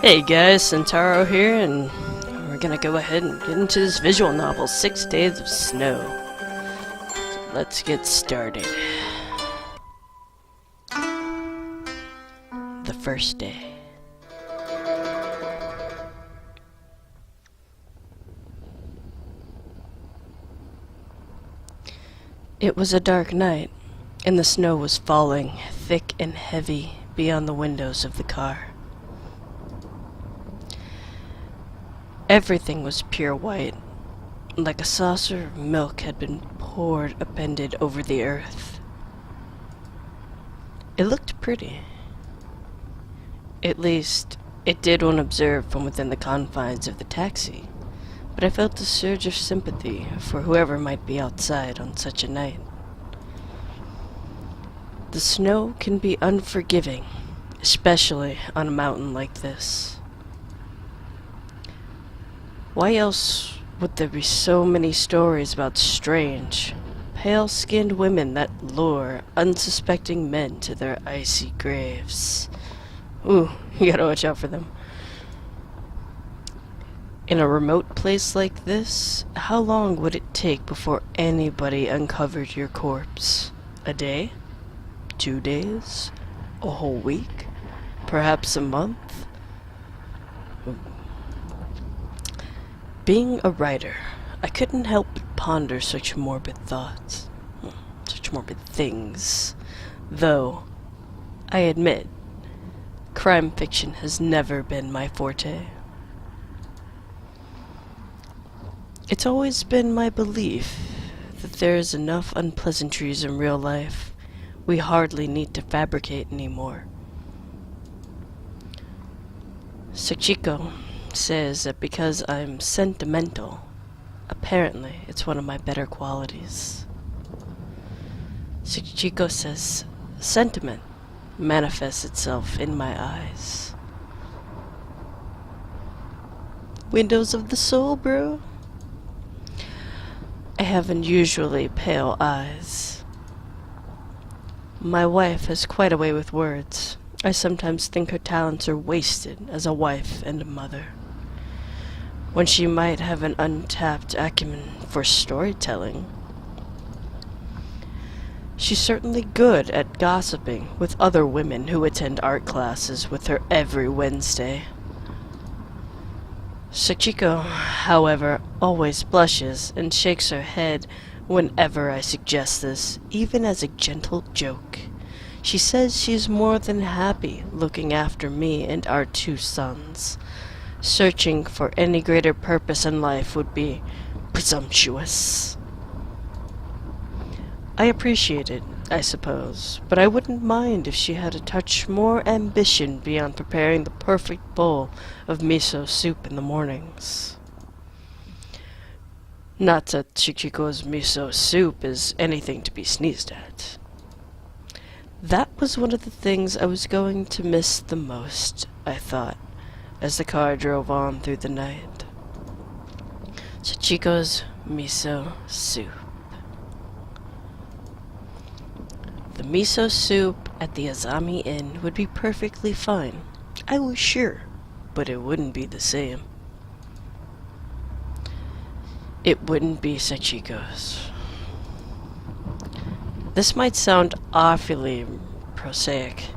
Hey guys, Centauro here, and we're gonna go ahead and get into this visual novel, 6 Days of Snow. So let's get started. The first day. It was a dark night, and the snow was falling thick and heavy beyond the windows of the car. Everything was pure white, like a saucer of milk had been poured upended over the earth. It looked pretty. At least, it did when observed from within the confines of the taxi, but I felt a surge of sympathy for whoever might be outside on such a night. The snow can be unforgiving, especially on a mountain like this. Why else would there be so many stories about strange, pale-skinned women that lure unsuspecting men to their icy graves? Ooh, you gotta watch out for them. In a remote place like this, how long would it take before anybody uncovered your corpse? A day? 2 days? A whole week? Perhaps a month? Being a writer, I couldn't help but ponder such morbid thoughts, such morbid things. Though, I admit, crime fiction has never been my forte. It's always been my belief that there is enough unpleasantries in real life, we hardly need to fabricate anymore. Sachiko says that because I'm sentimental, apparently it's one of my better qualities. Sachiko says sentiment manifests itself in my eyes. Windows of the soul, bro? I have unusually pale eyes. My wife has quite a way with words. I sometimes think her talents are wasted as a wife and a mother, when she might have an untapped acumen for storytelling. She's certainly good at gossiping with other women who attend art classes with her every Wednesday. Sachiko, however, always blushes and shakes her head whenever I suggest this, even as a gentle joke. She says she's more than happy looking after me and our 2 sons. Searching for any greater purpose in life would be presumptuous. I appreciate it, I suppose, but I wouldn't mind if she had a touch more ambition beyond preparing the perfect bowl of miso soup in the mornings. Not that Chichiko's miso soup is anything to be sneezed at. That was one of the things I was going to miss the most, I thought, as the car drove on through the night. Chichiko's miso soup. The miso soup at the Azami Inn would be perfectly fine, I was sure, but it wouldn't be the same. It wouldn't be Sachiko's. This might sound awfully prosaic,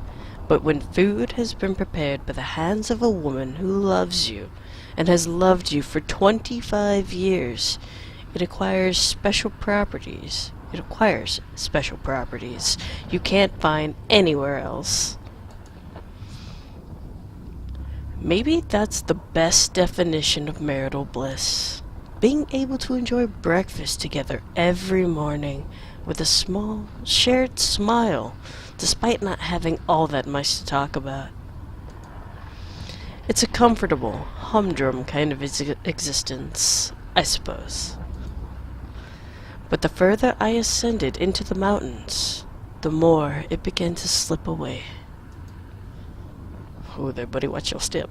but when food has been prepared by the hands of a woman who loves you and has loved you for 25 years, it acquires special properties. You can't find anywhere else. Maybe that's the best definition of marital bliss. Being able to enjoy breakfast together every morning with a small, shared smile, despite not having all that much to talk about. It's a comfortable, humdrum kind of existence, I suppose. But the further I ascended into the mountains, the more it began to slip away. Oh there, buddy, watch your step.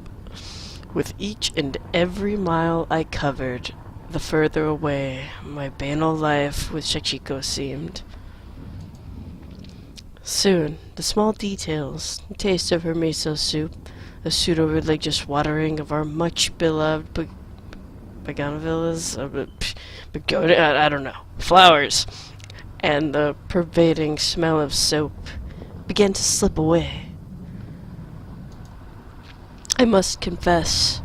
With each and every mile I covered, the further away my banal life with Sachiko seemed. Soon, the small details, the taste of her miso soup, the pseudo-religious watering of our much-beloved bougainvilleas, I don't know, flowers, and the pervading smell of soap began to slip away. I must confess,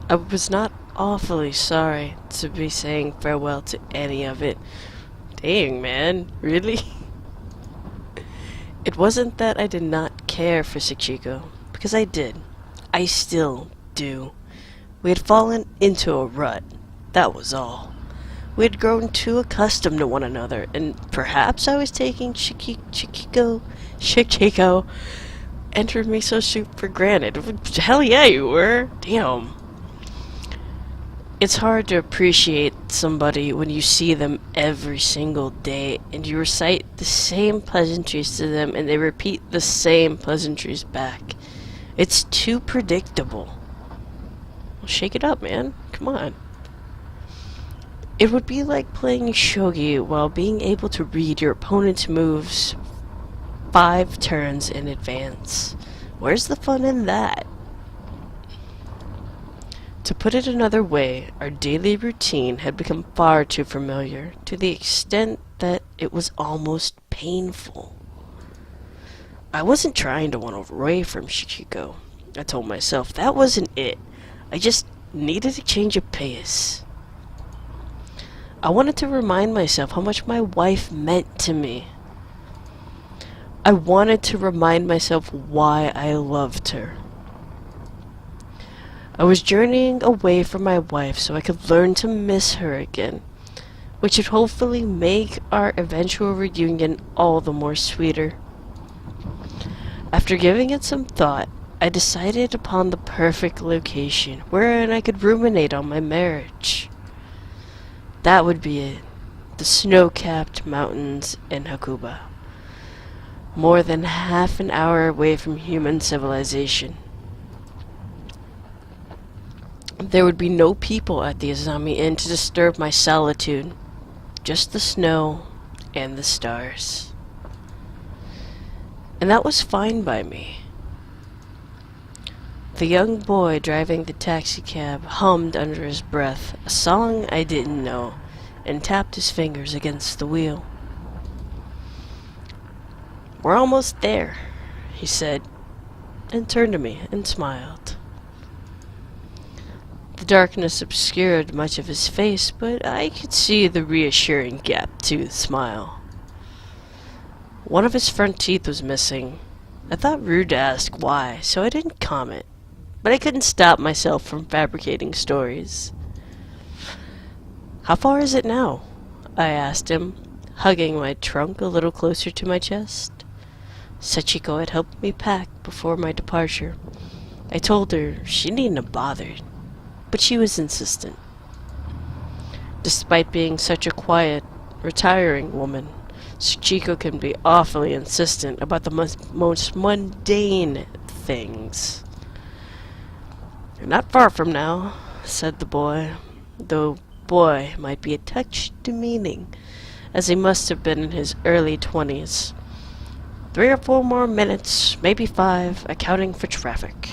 I was not awfully sorry to be saying farewell to any of it. Dang, man, really? It wasn't that I did not care for Sachiko, because I did. I still do. We had fallen into a rut, that was all. We had grown too accustomed to one another, and perhaps I was taking Shikiko, entered miso soup for granted. Hell yeah, you were. Damn. It's hard to appreciate somebody when you see them every single day and you recite the same pleasantries to them and they repeat the same pleasantries back. It's too predictable. Well, shake it up, man. Come on. It would be like playing shogi while being able to read your opponent's moves 5 turns in advance. Where's the fun in that? To put it another way, our daily routine had become far too familiar, to the extent that it was almost painful. I wasn't trying to run away from Shikiko. I told myself that wasn't it. I just needed a change of pace. I wanted to remind myself how much my wife meant to me. I wanted to remind myself why I loved her. I was journeying away from my wife so I could learn to miss her again, which would hopefully make our eventual reunion all the more sweeter. After giving it some thought, I decided upon the perfect location wherein I could ruminate on my marriage. That would be it, the snow-capped mountains in Hakuba, more than half an hour away from human civilization. There would be no people at the Azami Inn to disturb my solitude, just the snow and the stars. And that was fine by me. The young boy driving the taxicab hummed under his breath a song I didn't know and tapped his fingers against the wheel. "We're almost there," he said, and turned to me and smiled. The darkness obscured much of his face, but I could see the reassuring gap-toothed smile. One of his front teeth was missing. I thought rude to ask why, so I didn't comment, but I couldn't stop myself from fabricating stories. "How far is it now?" I asked him, hugging my trunk a little closer to my chest. Sachiko had helped me pack before my departure. I told her she needn't have bothered, but she was insistent. Despite being such a quiet, retiring woman, Sachiko can be awfully insistent about the most mundane things. "You're not far from now," said the boy, though boy might be a touch demeaning, as he must have been in his early 20s. 3 or 4 more minutes, maybe 5, accounting for traffic.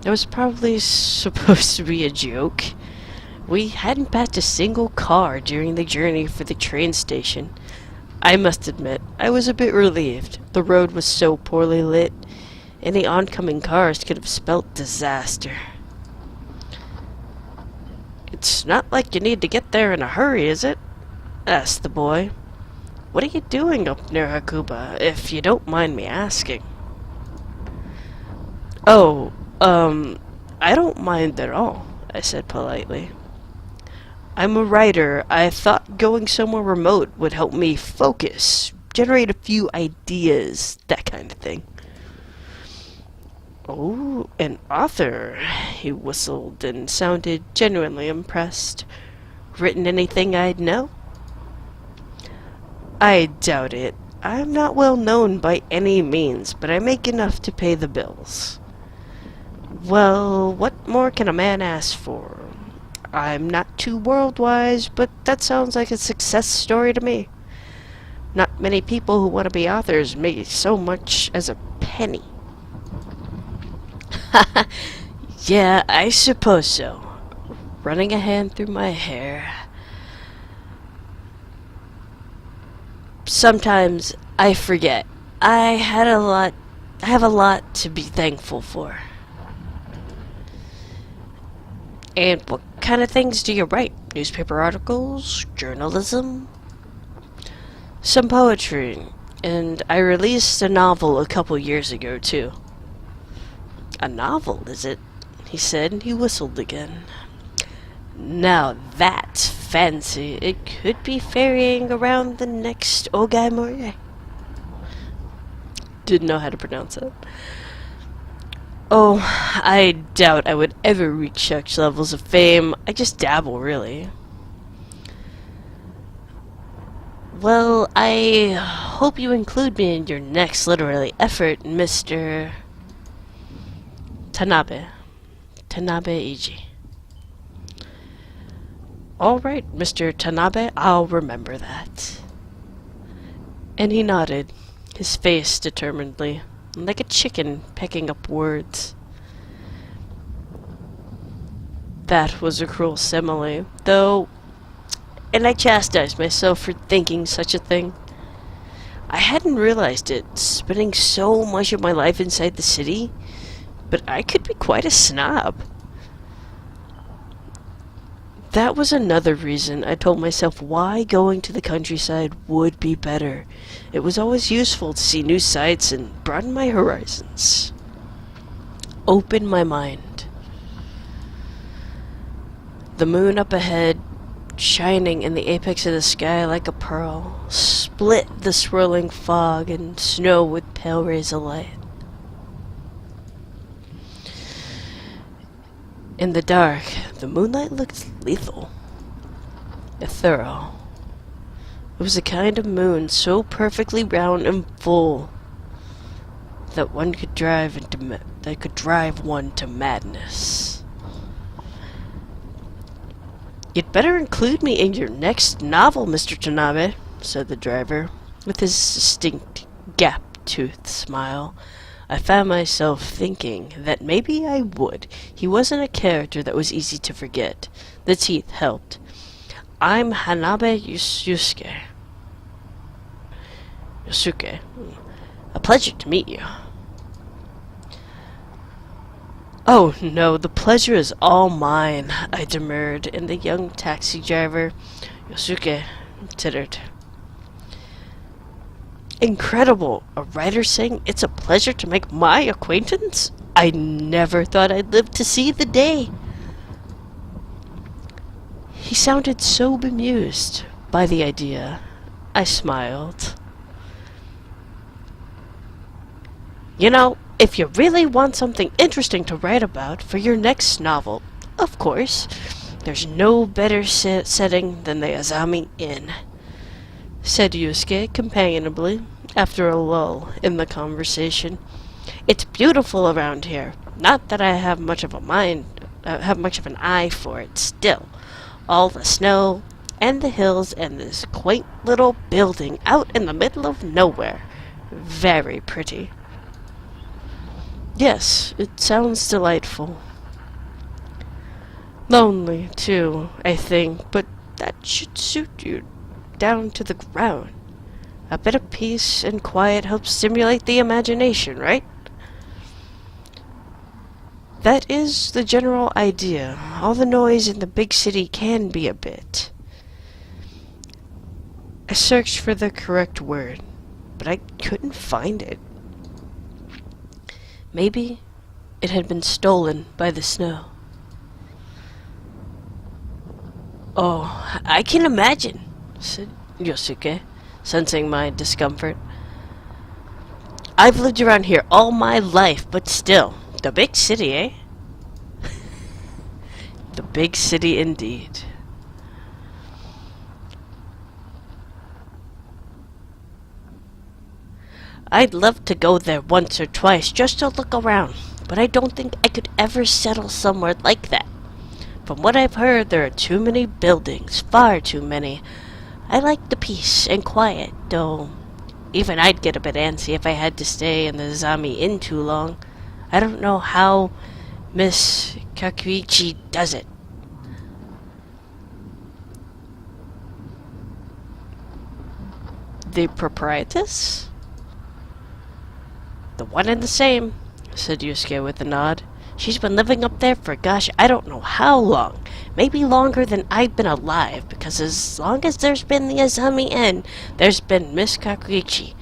It was probably supposed to be a joke. We hadn't passed a single car during the journey for the train station. I must admit, I was a bit relieved. The road was so poorly lit, any oncoming cars could have spelt disaster. "It's not like you need to get there in a hurry, is it?" asked the boy. "What are you doing up near Hakuba, if you don't mind me asking?" "Oh, I don't mind at all," I said politely. "I'm a writer. I thought going somewhere remote would help me focus, generate a few ideas, that kind of thing." "Oh, an author," he whistled and sounded genuinely impressed. "Written anything I'd know?" "I doubt it. I'm not well known by any means, but I make enough to pay the bills." "Well, what more can a man ask for? I'm not too world-wise, but that sounds like a success story to me. Not many people who want to be authors make so much as a penny." Yeah, I suppose so. Running a hand through my hair. Sometimes I forget. I have a lot to be thankful for. And what kind of things do you write? Newspaper articles? Journalism? Some poetry. And I released a novel a couple years ago, too. A novel, is it? He said, and he whistled again. Now that's fancy. It could be ferrying around the next Ogai Morie. Didn't know how to pronounce it. Oh, I doubt I would ever reach such levels of fame. I just dabble, really. Well, I hope you include me in your next literary effort, Mr. Tanabe. Tanabe-iji. Alright, Mr. Tanabe, I'll remember that. And he nodded, his face determinedly, like a chicken pecking up words. That was a cruel simile, though, and I chastised myself for thinking such a thing. I hadn't realized it, spending so much of my life inside the city, but I could be quite a snob. That was another reason I told myself why going to the countryside would be better. It was always useful to see new sights and broaden my horizons. Open my mind. The moon up ahead, shining in the apex of the sky like a pearl, split the swirling fog and snow with pale rays of light. In the dark, the moonlight looked lethal, ethereal. It was a kind of moon so perfectly round and full that that could drive one to madness. You'd better include me in your next novel, Mr. Tanabe, said the driver, with his distinct, gap-toothed smile. I found myself thinking that maybe I would. He wasn't a character that was easy to forget. The teeth helped. I'm Hanabe Yosuke. A pleasure to meet you. Oh, no, the pleasure is all mine, I demurred, and the young taxi driver, Yosuke, tittered. Incredible! A writer saying it's a pleasure to make my acquaintance? I never thought I'd live to see the day. He sounded so bemused by the idea. I smiled. You know, if you really want something interesting to write about for your next novel, of course, there's no better setting than the Azami Inn, said Yusuke companionably after a lull in the conversation. It's beautiful around here. Not that I have much of an eye for it still. All the snow and the hills and this quaint little building out in the middle of nowhere. Very pretty. Yes, it sounds delightful. Lonely, too, I think, but that should suit you down to the ground. A bit of peace and quiet helps stimulate the imagination, right? That is the general idea. All the noise in the big city can be a bit. I searched for the correct word, but I couldn't find it. Maybe it had been stolen by the snow. Oh, I can imagine, said Yosuke, sensing my discomfort. I've lived around here all my life, but still, the big city, eh? The big city indeed. I'd love to go there once or twice just to look around, but I don't think I could ever settle somewhere like that. From what I've heard, there are too many buildings, far too many. I like the peace and quiet, though even I'd get a bit antsy if I had to stay in the Zami Inn too long. I don't know how Miss Kakuichi does it. The proprietress? The one and the same, said Yusuke with a nod. She's been living up there for gosh, I don't know how long. Maybe longer than I've been alive, because as long as there's been the Azami Inn, there's been Miss Kakuichi.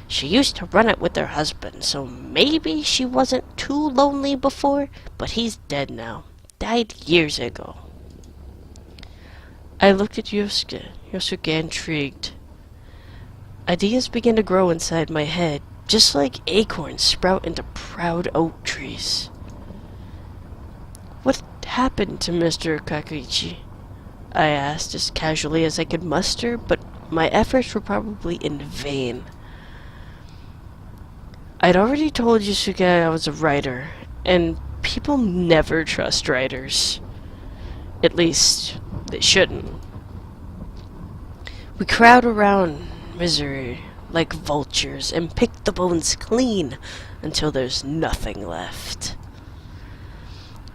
She used to run it with her husband, so maybe she wasn't too lonely before, but he's dead now. Died years ago. I looked at Yosuke intrigued. Ideas began to grow inside my head, just like acorns sprout into proud oak trees. What happened to Mr. Kakuichi? I asked as casually as I could muster, but my efforts were probably in vain. I'd already told Yusuke I was a writer, and people never trust writers. At least, they shouldn't. We crowd around misery like vultures and pick the bones clean until there's nothing left.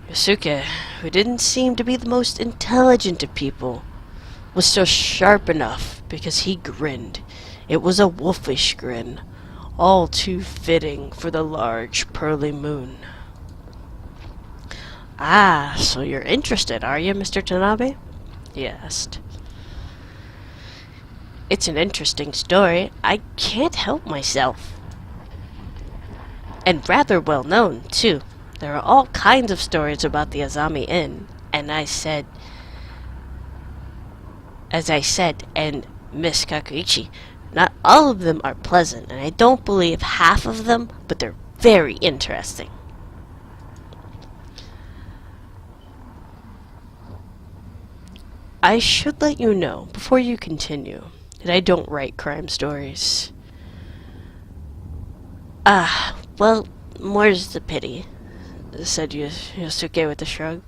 Yusuke, who didn't seem to be the most intelligent of people, was still sharp enough because he grinned. It was a wolfish grin, all too fitting for the large pearly moon. Ah, so you're interested, are you, Mr. Tanabe? He asked. It's an interesting story. I can't help myself. And rather well known, too. There are all kinds of stories about the Azami Inn, and as I said, and Miss Kakuichi, not all of them are pleasant, and I don't believe half of them, but they're very interesting. I should let you know, before you continue, that I don't write crime stories. Ah, well, more's the pity, said Yosuke with a shrug.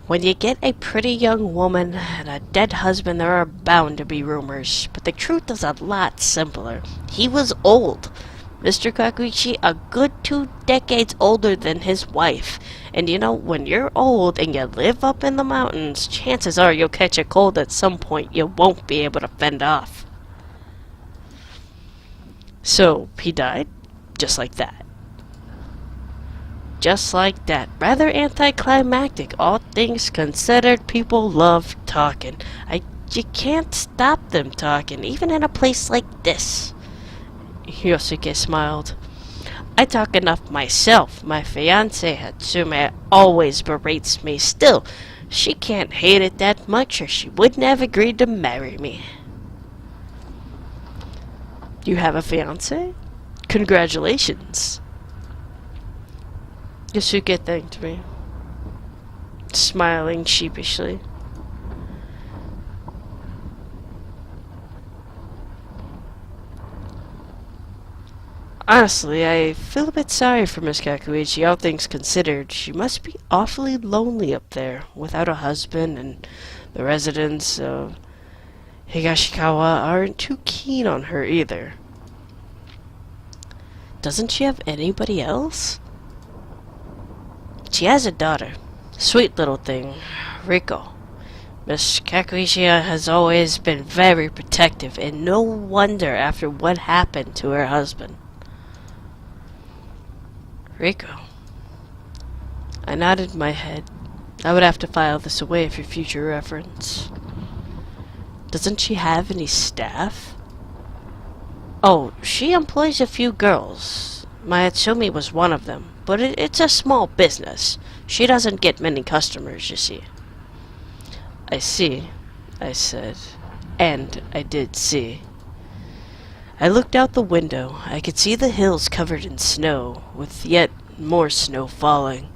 When you get a pretty young woman and a dead husband, there are bound to be rumors, but the truth is a lot simpler. He was old. Mr. Kakuichi, a good 2 decades older than his wife. And you know, when you're old and you live up in the mountains, chances are you'll catch a cold at some point you won't be able to fend off. So, he died? Just like that. Just like that. Rather anticlimactic. All things considered, people love talking. You can't stop them talking, even in a place like this. Yosuke smiled. I talk enough myself. My fiancée, Hatsume, always berates me. Still, she can't hate it that much or she wouldn't have agreed to marry me. You have a fiancé? Congratulations. Yosuke thanked me, smiling sheepishly. Honestly, I feel a bit sorry for Miss Kakuichi, all things considered. She must be awfully lonely up there, without a husband, and the residents of Higashikawa aren't too keen on her either. Doesn't she have anybody else? She has a daughter. Sweet little thing, Riko. Miss Kakuichi has always been very protective, and no wonder after what happened to her husband. Riko. I nodded my head. I would have to file this away for future reference. Doesn't she have any staff? Oh, she employs a few girls. My Atsumi was one of them, but it's a small business. She doesn't get many customers, you see. I see, I said. And I did see. I looked out the window. I could see the hills covered in snow, with yet more snow falling,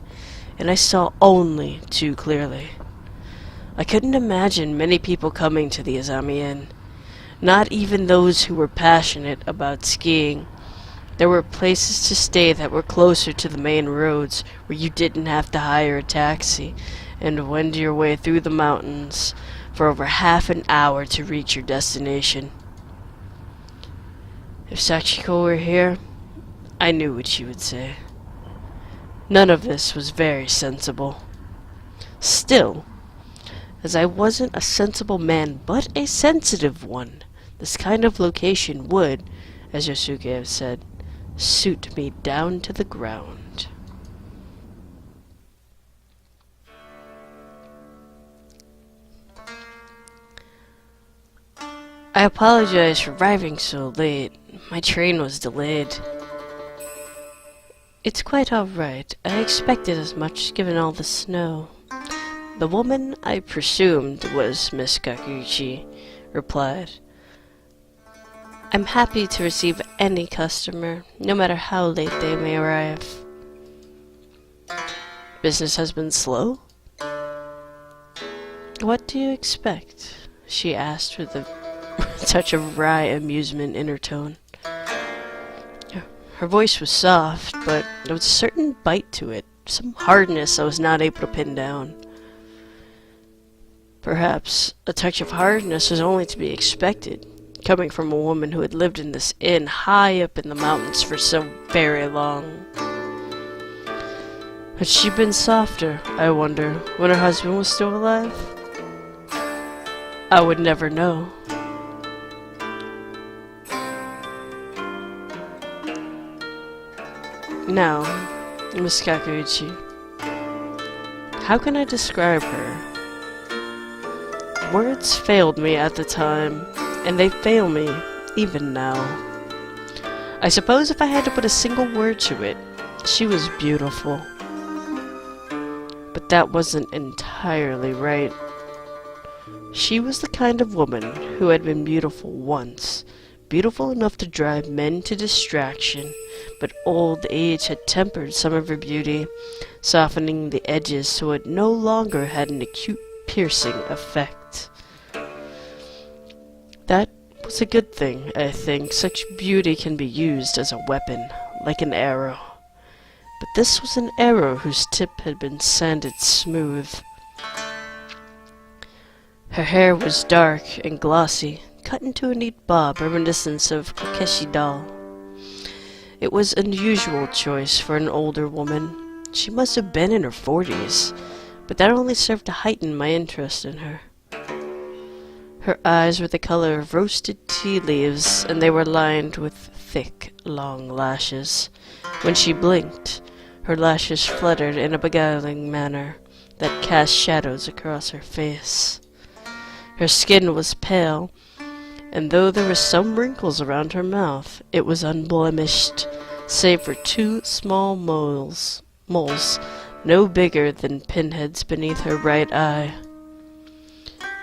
and I saw only too clearly. I couldn't imagine many people coming to the Azami Inn, not even those who were passionate about skiing. There were places to stay that were closer to the main roads, where you didn't have to hire a taxi and wend your way through the mountains for over half an hour to reach your destination. If Sachiko were here, I knew what she would say. None of this was very sensible. Still, as I wasn't a sensible man, but a sensitive one, this kind of location would, as Yosuke have said, suit me down to the ground. I apologize for arriving so late. My train was delayed. It's quite alright. I expected as much given all the snow. The woman I presumed was Miss Kakuchi replied. I'm happy to receive any customer, no matter how late they may arrive. Business has been slow? What do you expect? She asked with a touch of wry amusement in her tone. Her voice was soft, but there was a certain bite to it, some hardness I was not able to pin down. Perhaps a touch of hardness was only to be expected, coming from a woman who had lived in this inn high up in the mountains for so very long. Had she been softer, I wonder, when her husband was still alive? I would never know. Now, Miss Kakuichi, how can I describe her? Words failed me at the time, and they fail me even now. I suppose if I had to put a single word to it, she was beautiful. But that wasn't entirely right. She was the kind of woman who had been beautiful once, beautiful enough to drive men to distraction, but old age had tempered some of her beauty, softening the edges so it no longer had an acute piercing effect. That was a good thing, I think. Such beauty can be used as a weapon, like an arrow. But this was an arrow whose tip had been sanded smooth. Her hair was dark and glossy, cut into a neat bob reminiscent of Kokeshi doll. It was an unusual choice for an older woman. She must have been in her 40s, but that only served to heighten my interest in her. Her eyes were the color of roasted tea leaves, and they were lined with thick, long lashes. When she blinked, her lashes fluttered in a beguiling manner that cast shadows across her face. Her skin was pale, and though there were some wrinkles around her mouth, it was unblemished, save for two small moles no bigger than pinheads beneath her right eye.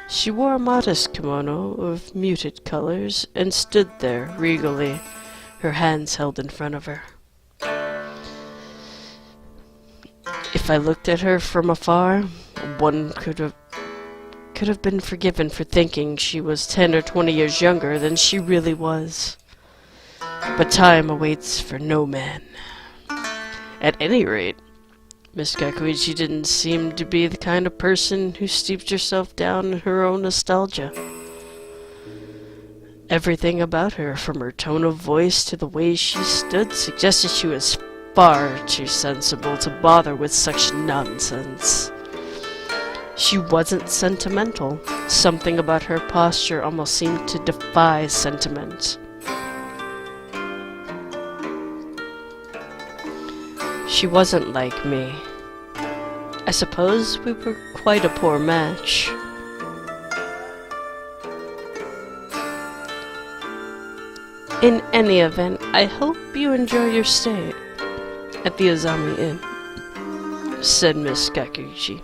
She wore a modest kimono of muted colors and stood there regally, her hands held in front of her. If I looked at her from afar, one could have been forgiven for thinking she was 10 or 20 years younger than she really was. But time awaits for no man. At any rate, Miss Kakuichi didn't seem to be the kind of person who steeped herself down in her own nostalgia. Everything about her, from her tone of voice to the way she stood, suggested she was far too sensible to bother with such nonsense. She wasn't sentimental. Something about her posture almost seemed to defy sentiment. She wasn't like me. I suppose we were quite a poor match. In any event, I hope you enjoy your stay at the Azami Inn, said Miss Kakuchi.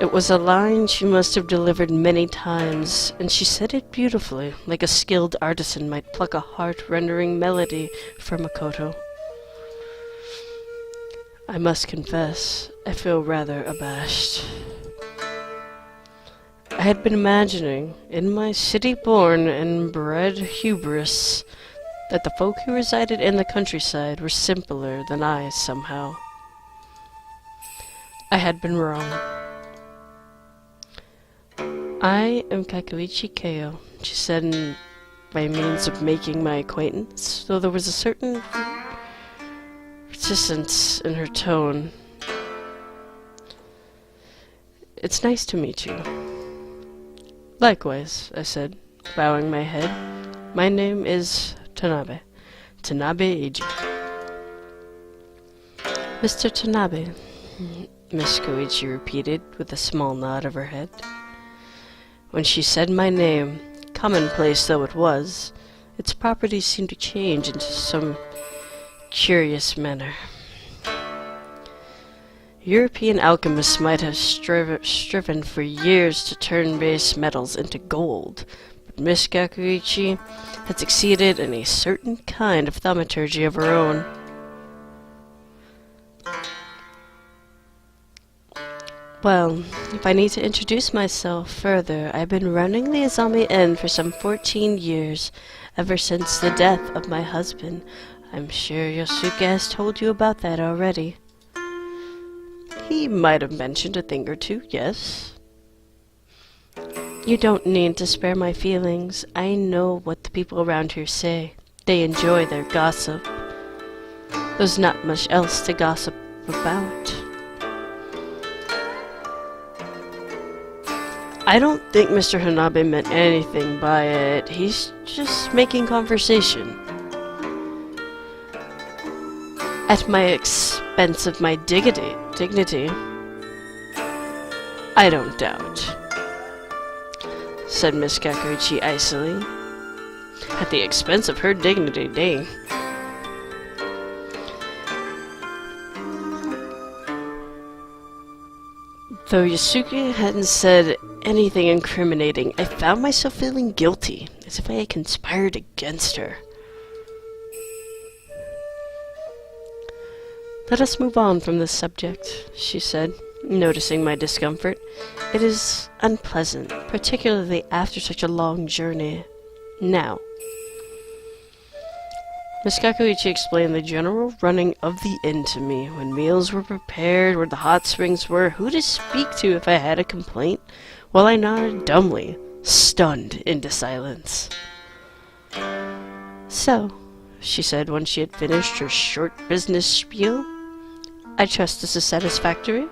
It was a line she must have delivered many times, and she said it beautifully, like a skilled artisan might pluck a heart-rendering melody from a koto. I must confess, I feel rather abashed. I had been imagining, in my city-born and bred hubris, that the folk who resided in the countryside were simpler than I, somehow. I had been wrong. I am Kakuichi Keio, she said in by means of making my acquaintance, though there was a certain reticence in her tone. It's nice to meet you. Likewise, I said, bowing my head. My name is Tanabe. Tanabe Eiji. Mr. Tanabe, Miss Koichi repeated with a small nod of her head. When she said my name, commonplace though it was, its properties seemed to change into some curious manner. European alchemists might have striven for years to turn base metals into gold, but Miss Kakuichi had succeeded in a certain kind of thaumaturgy of her own. Well, if I need to introduce myself further, I've been running the Azami Inn for some 14 years, ever since the death of my husband. I'm sure Yosuke has told you about that already. He might have mentioned a thing or two, yes. You don't need to spare my feelings. I know what the people around here say. They enjoy their gossip. There's not much else to gossip about. I don't think Mr. Hanabe meant anything by it. He's just making conversation. At my expense of my dignity, I don't doubt, said Miss Kakuichi icily. At the expense of her dignity, dang. Though Yosuke hadn't said anything incriminating, I found myself feeling guilty, as if I had conspired against her. Let us move on from this subject, she said, noticing my discomfort. It is unpleasant, particularly after such a long journey. Now, Miss Kakuichi explained the general running of the inn to me, when meals were prepared, where the hot springs were, who to speak to if I had a complaint, while I nodded dumbly, stunned into silence. So, she said when she had finished her short business spiel, I trust this is satisfactory?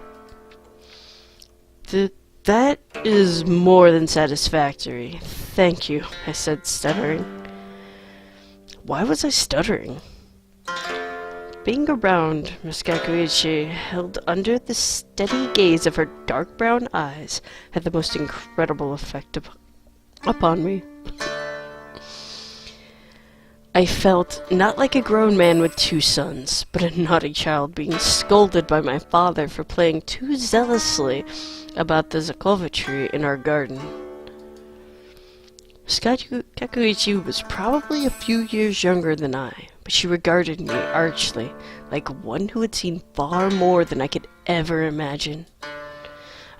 That is more than satisfactory. Thank you, I said, stuttering. Why was I stuttering? Being around Miss Kakuichi, held under the steady gaze of her dark brown eyes, had the most incredible effect upon me. I felt not like a grown man with 2 sons, but a naughty child being scolded by my father for playing too zealously about the zakova tree in our garden. Kakuichi was probably a few years younger than I, but she regarded me archly, like one who had seen far more than I could ever imagine.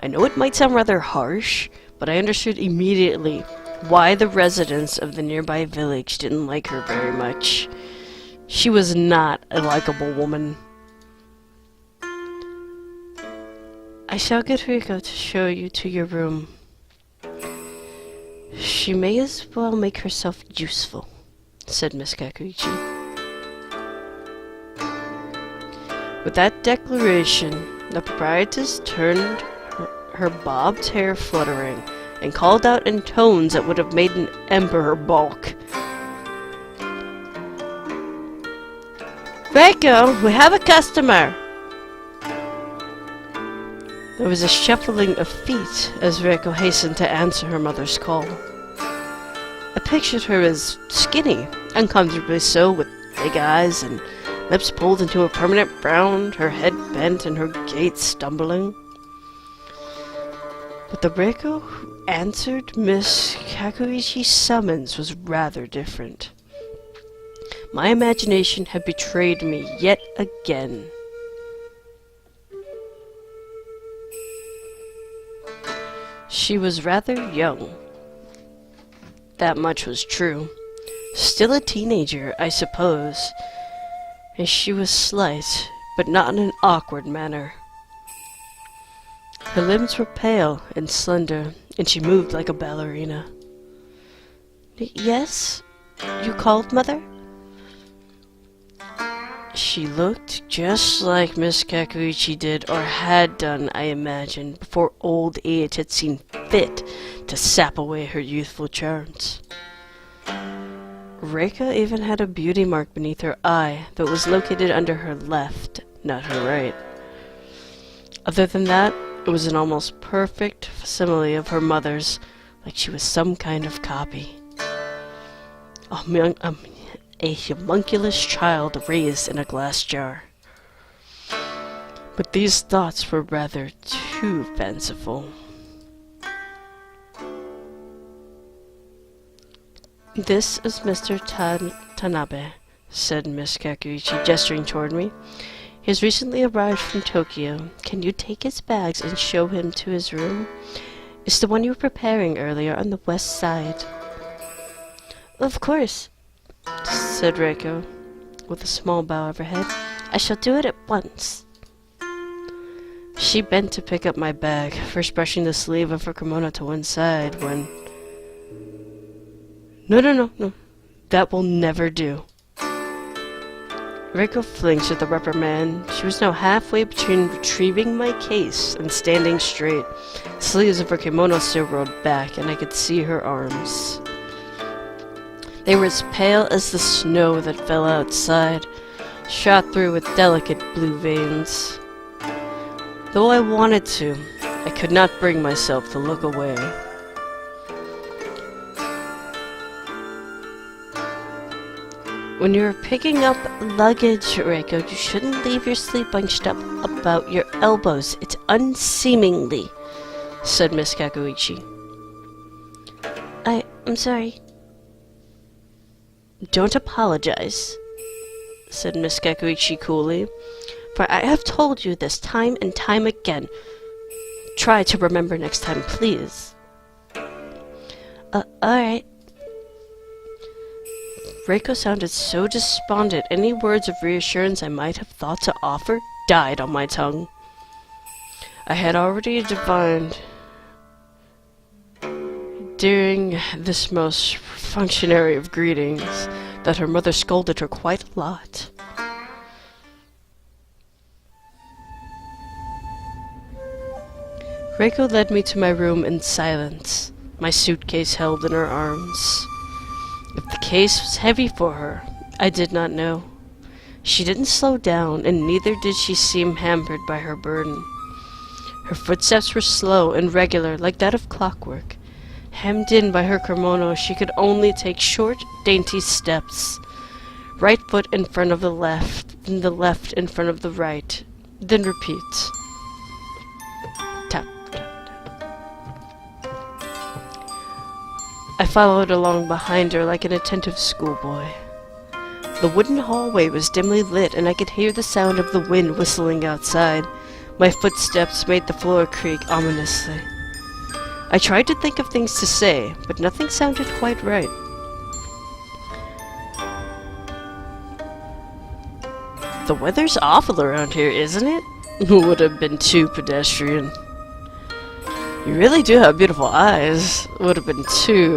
I know it might sound rather harsh, but I understood immediately why the residents of the nearby village didn't like her very much. She was not a likable woman. I shall get Riko to show you to your room. She may as well make herself useful, said Miss Kakuichi. With that declaration, the proprietress turned her bobbed hair fluttering, and called out in tones that would have made an emperor balk. Reiko, we have a customer! There was a shuffling of feet as Reiko hastened to answer her mother's call. I pictured her as skinny, uncomfortably so, with big eyes and lips pulled into a permanent frown, her head bent and her gait stumbling. But the Reiko who answered Miss Kakuichi's summons was rather different. My imagination had betrayed me yet again. She was rather young. That much was true. Still a teenager, I suppose. And she was slight, but not in an awkward manner. Her limbs were pale and slender, and she moved like a ballerina. Yes? You called, Mother? She looked just like Miss Kakuichi did, or had done, I imagine, before old age had seen fit to sap away her youthful charms. Reika even had a beauty mark beneath her eye that was located under her left, not her right. Other than that, it was an almost perfect facsimile of her mother's, like she was some kind of copy. A homunculus child raised in a glass jar. But these thoughts were rather too fanciful. This is Mr. Tanabe, said Miss Kakuichi, gesturing toward me. He has recently arrived from Tokyo. Can you take his bags and show him to his room? It's the one you were preparing earlier on the west side. Of course, said Reiko, with a small bow of her head. I shall do it at once. She bent to pick up my bag, first brushing the sleeve of her kimono to one side when... No. That will never do. Reiko flinched at the reprimand. She was now halfway between retrieving my case and standing straight. The sleeves of her kimono still rolled back, and I could see her arms. They were as pale as the snow that fell outside, shot through with delicate blue veins. Though I wanted to, I could not bring myself to look away. When you're picking up luggage, Reiko, you shouldn't leave your sleeve bunched up about your elbows. It's unseemly, said Miss Kakuichi. I'm sorry. Don't apologize, said Miss Kakuichi coolly, for I have told you this time and time again. Try to remember next time, please. Alright. Reiko sounded so despondent, any words of reassurance I might have thought to offer died on my tongue. I had already divined during this most functionary of greetings that her mother scolded her quite a lot. Reiko led me to my room in silence, my suitcase held in her arms. If the case was heavy for her, I did not know. She didn't slow down, and neither did she seem hampered by her burden. Her footsteps were slow and regular, like that of clockwork. Hemmed in by her kimono, she could only take short, dainty steps. Right foot in front of the left, then the left in front of the right. Then repeat. Tap, tap, tap. I followed along behind her like an attentive schoolboy. The wooden hallway was dimly lit, and I could hear the sound of the wind whistling outside. My footsteps made the floor creak ominously. I tried to think of things to say, but nothing sounded quite right. The weather's awful around here, isn't it? Would have been too pedestrian. You really do have beautiful eyes. Would have been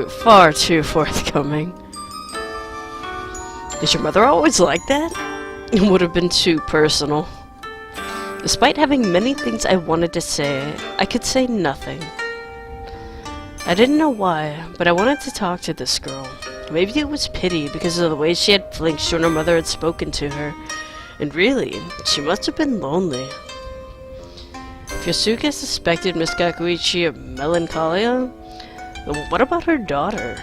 far too forthcoming. Is your mother always like that? It would have been too personal. Despite having many things I wanted to say, I could say nothing. I didn't know why, but I wanted to talk to this girl. Maybe it was pity because of the way she had flinched when her mother had spoken to her. And really, she must have been lonely. If Yosuke suspected Miss Kakuichi of melancholia, then what about her daughter?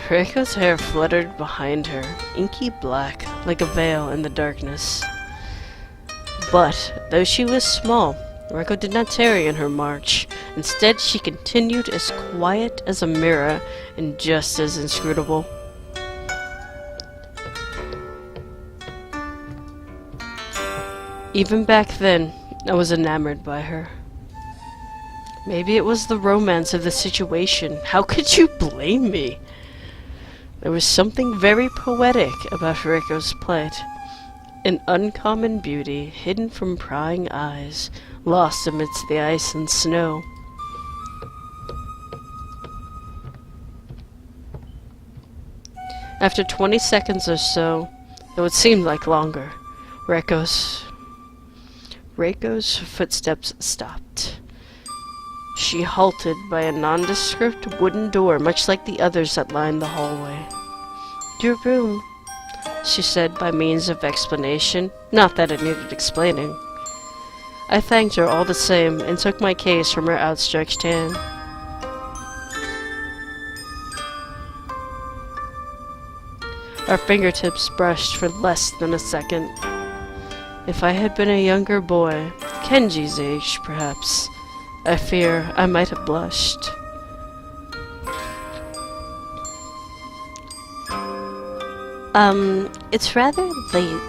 Reiko's hair fluttered behind her, inky black, like a veil in the darkness. But, though she was small, Reiko did not tarry in her march. Instead, she continued as quiet as a mirror and just as inscrutable. Even back then, I was enamored by her. Maybe it was the romance of the situation. How could you blame me? There was something very poetic about Reiko's plight. An uncommon beauty hidden from prying eyes, lost amidst the ice and snow. After 20 seconds or so, though it seemed like longer, Reiko's footsteps stopped. She halted by a nondescript wooden door, much like the others that lined the hallway. "Your room," she said by means of explanation, not that it needed explaining. I thanked her all the same and took my case from her outstretched hand. Our fingertips brushed for less than a second. If I had been a younger boy, Kenji's age, perhaps, I fear I might have blushed. It's rather late,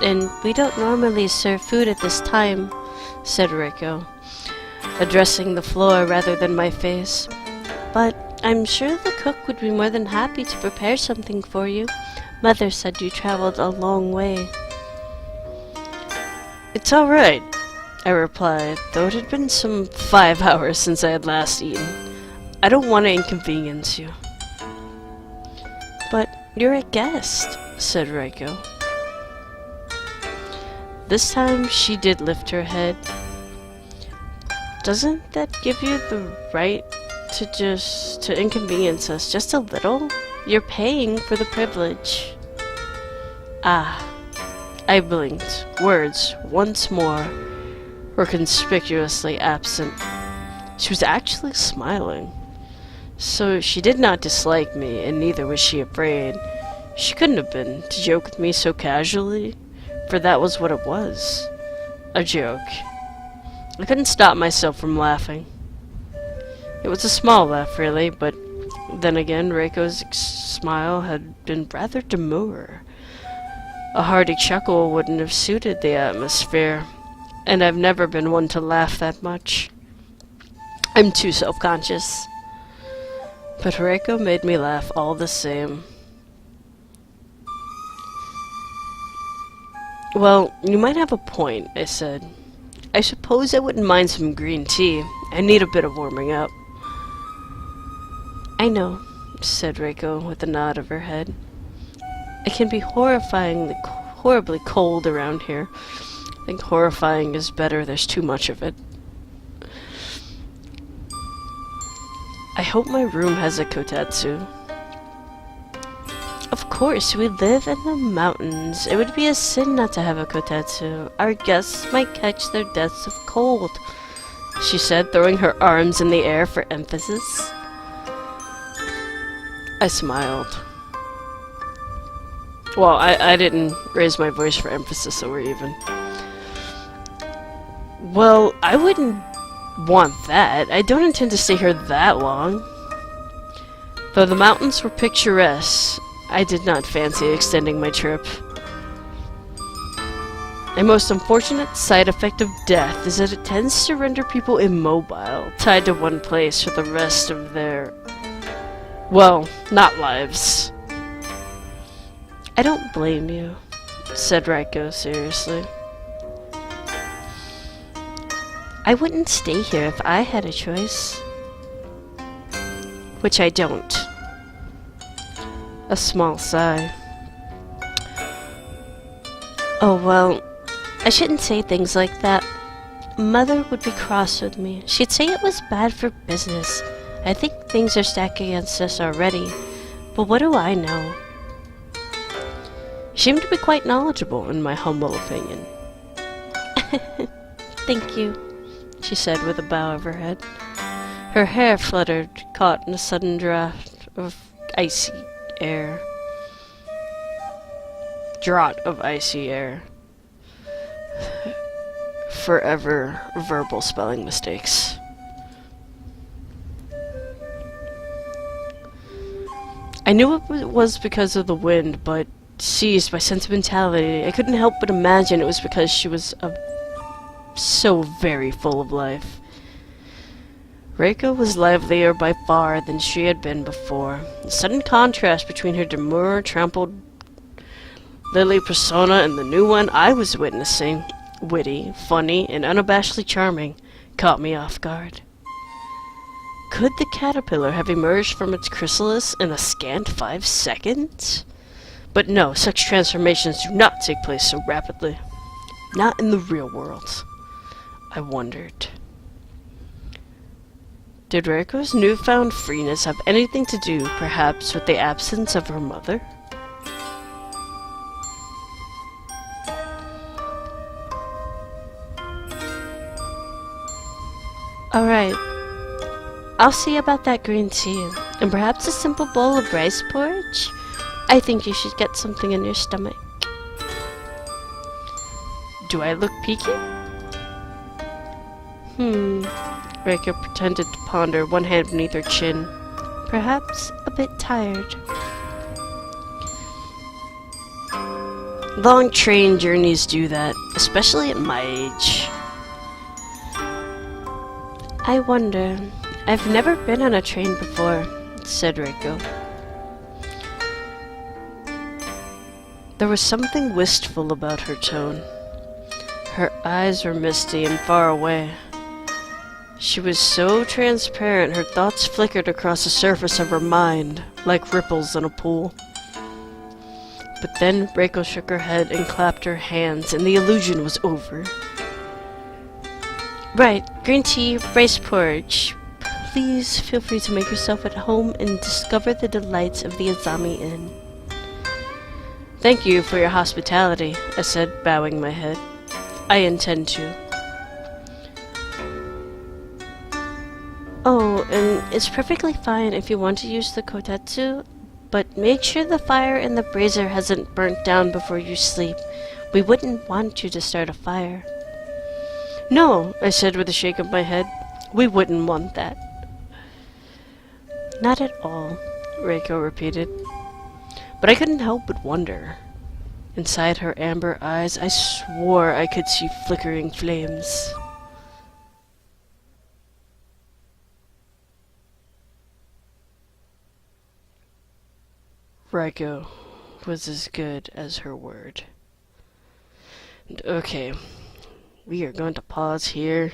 and we don't normally serve food at this time," said Reiko, addressing the floor rather than my face. "But I'm sure the cook would be more than happy to prepare something for you. Mother said you traveled a long way." "It's all right," I replied, though it had been some 5 hours since I had last eaten. "I don't want to inconvenience you." "But you're a guest," said Reiko. This time she did lift her head. "Doesn't that give you the right to inconvenience us just a little? You're paying for the privilege." Ah, I blinked. Words, once more, were conspicuously absent. She was actually smiling. So she did not dislike me, and neither was she afraid. She couldn't have been, to joke with me so casually, for that was what it was. A joke. I couldn't stop myself from laughing. It was a small laugh, really, but then again, Reiko's smile had been rather demure. A hearty chuckle wouldn't have suited the atmosphere, and I've never been one to laugh that much. I'm too self-conscious. But Reiko made me laugh all the same. "Well, you might have a point," I said. "I suppose I wouldn't mind some green tea. I need a bit of warming up." "I know," said Reiko with a nod of her head. "It can be horribly cold around here. I think horrifying is better, there's too much of it. I hope my room has a kotetsu." "Of course, we live in the mountains. It would be a sin not to have a kotetsu. Our guests might catch their deaths of cold," she said, throwing her arms in the air for emphasis. I smiled. Well, I didn't raise my voice for emphasis, so we're even. "Well, I wouldn't want that. I don't intend to stay here that long." Though the mountains were picturesque, I did not fancy extending my trip. A most unfortunate side effect of death is that it tends to render people immobile, tied to one place for the rest of their, well, not lives. "I don't blame you," said Reiko seriously. "I wouldn't stay here if I had a choice." "Which I don't." A small sigh. "Oh, well, I shouldn't say things like that. Mother would be cross with me. She'd say it was bad for business. I think things are stacked against us already, but what do I know?" You seem to be quite knowledgeable, in my humble opinion. "Thank you," she said with a bow of her head. Her hair fluttered, caught in a sudden draft of icy air. Draught of icy air. Forever verbal spelling mistakes. I knew it was because of the wind, but seized by sentimentality, I couldn't help but imagine it was because she was so very full of life. Reiko was livelier by far than she had been before. The sudden contrast between her demure, trampled lily persona and the new one I was witnessing, witty, funny, and unabashedly charming, caught me off guard. Could the caterpillar have emerged from its chrysalis in a scant 5 seconds? But no, such transformations do not take place so rapidly. Not in the real world. I wondered. Did Reiko's newfound freeness have anything to do, perhaps, with the absence of her mother? Alright, I'll see about that green tea, and perhaps a simple bowl of rice porridge? I think you should get something in your stomach. Do I look peaky? Reiko pretended to ponder, one hand beneath her chin. Perhaps a bit tired. Long train journeys do that, especially at my age. I wonder. I've never been on a train before, said Reiko. There was something wistful about her tone. Her eyes were misty and far away. She was so transparent her thoughts flickered across the surface of her mind, like ripples in a pool. But then Reiko shook her head and clapped her hands, and the illusion was over. Right, green tea, rice porridge. Please feel free to make yourself at home and discover the delights of the Azami Inn. Thank you for your hospitality, I said, bowing my head. I intend to. Oh, and it's perfectly fine if you want to use the kotetsu, but make sure the fire in the brazier hasn't burnt down before you sleep. We wouldn't want you to start a fire. No, I said with a shake of my head. We wouldn't want that. Not at all, Reiko repeated. But I couldn't help but wonder. Inside her amber eyes, I swore I could see flickering flames. Reiko was as good as her word. Okay, we are going to pause here,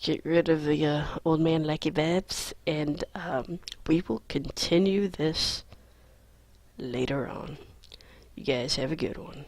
get rid of the old man likey vibes, and we will continue this later on. You guys have a good one.